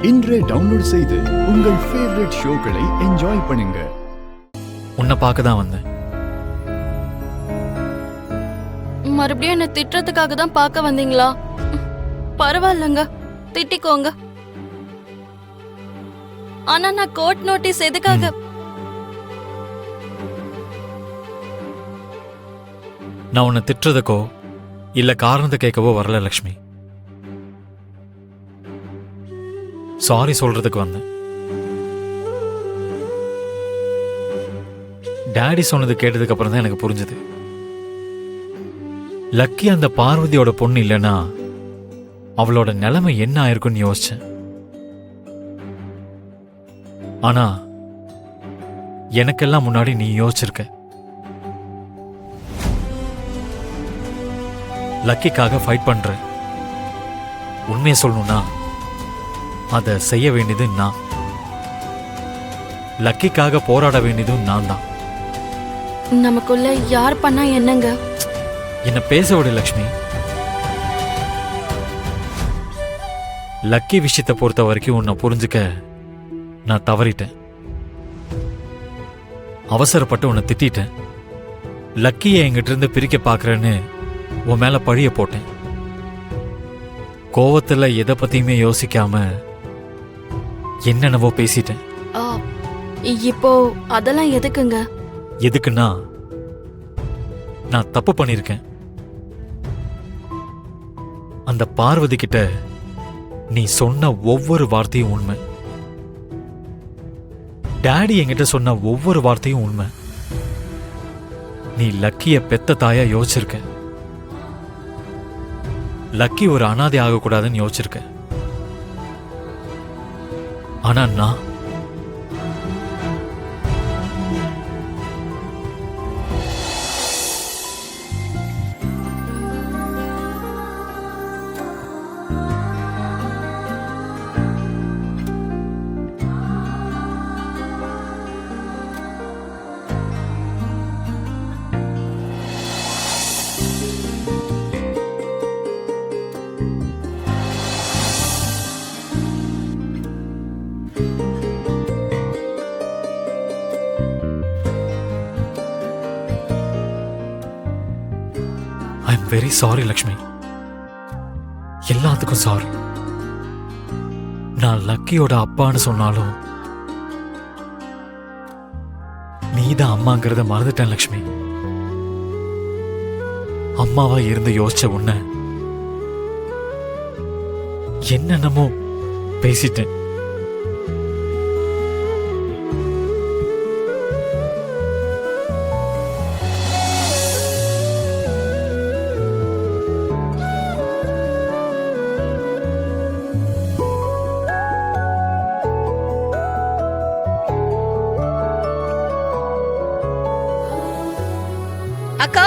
இன்றே டவுன்லோட் செய்து உங்கள் ஃபேவரட் ஷோக்களை என்ஜாய் பண்ணுங்க. உன்னை பார்க்க தான் வந்தேன். மறுபடியும் என்ன திட்டுறதுக்காக தான் பார்க்க வந்தீங்களா? பரவாயில்லங்க, திட்டிக்கோங்க. ஆனா நான் கோர்ட் நோட்டீஸ் எதுக்காக? நான் உன்னை திட்டுறதுக்கோ இல்ல காரணத்தை கேட்கவோ வரல லக்ஷ்மி. சாரி சொல்றதுக்கு வந்தேன். டாடி சொன்னது கேட்டதுக்கு அப்புறம் தான் எனக்கு புரிஞ்சது. லக்கி அந்த பார்வதியோட பொண்ணு இல்லைன்னா அவளோட நிலைமை என்ன ஆயிருக்குன்னு யோசிச்சேன். ஆனா எனக்கெல்லாம் முன்னாடி நீ யோசிச்சிருக்க. லக்கிக்காக ஃபைட் பண்ற. உண்மையை சொல்லணும்னா அதை செய்ய வேண்டியது நான். லக்கிக்காக போராட வேண்டியதும் நான் தான். நமக்குள்ள யார் பண்ணா என்னங்க? என்ன பேச விடு லக்ஷ்மி. லக்கி விஷயத்தை பொறுத்த வரைக்கும் உன்னை புரிஞ்சுக்க நான் தவறிட்டேன். அவசரப்பட்டு உன்னை திட்டேன். லக்கியை என்கிட்ட இருந்து பிரிக்க பாக்குறேன்னு உன் மேல பழிய போட்டேன். கோவத்துல எதை பத்தியுமே யோசிக்காம என்னென்னவோ பேசிட்டேன். இப்போ அதெல்லாம் எதுக்குங்க? எதுக்குன்னா நான் தப்பு பண்ணிருக்கேன். அந்த பார்வதி கிட்ட நீ சொன்ன ஒவ்வொரு வார்த்தையும் உண்மை. டாடி என்கிட்ட சொன்ன ஒவ்வொரு வார்த்தையும் உண்மை. நீ லக்கிய பெத்த தாயா யோசிச்சிருக்க. லக்கி ஒரு அனாதை ஆகக்கூடாதுன்னு யோசிச்சிருக்க. ஆனா நான் ஐம் வெரி சாரி லக்ஷ்மி. எல்லாத்துக்கும் சாரி. நான் லக்கியோட அப்பான்னு சொன்னாலும் நீதான் அம்மாங்கிறத மறந்துட்டேன் லக்ஷ்மி. அம்மாவா இருந்து யோசிச்ச உன்ன என்னென்னமோ பேசிட்டேன். அக்கா,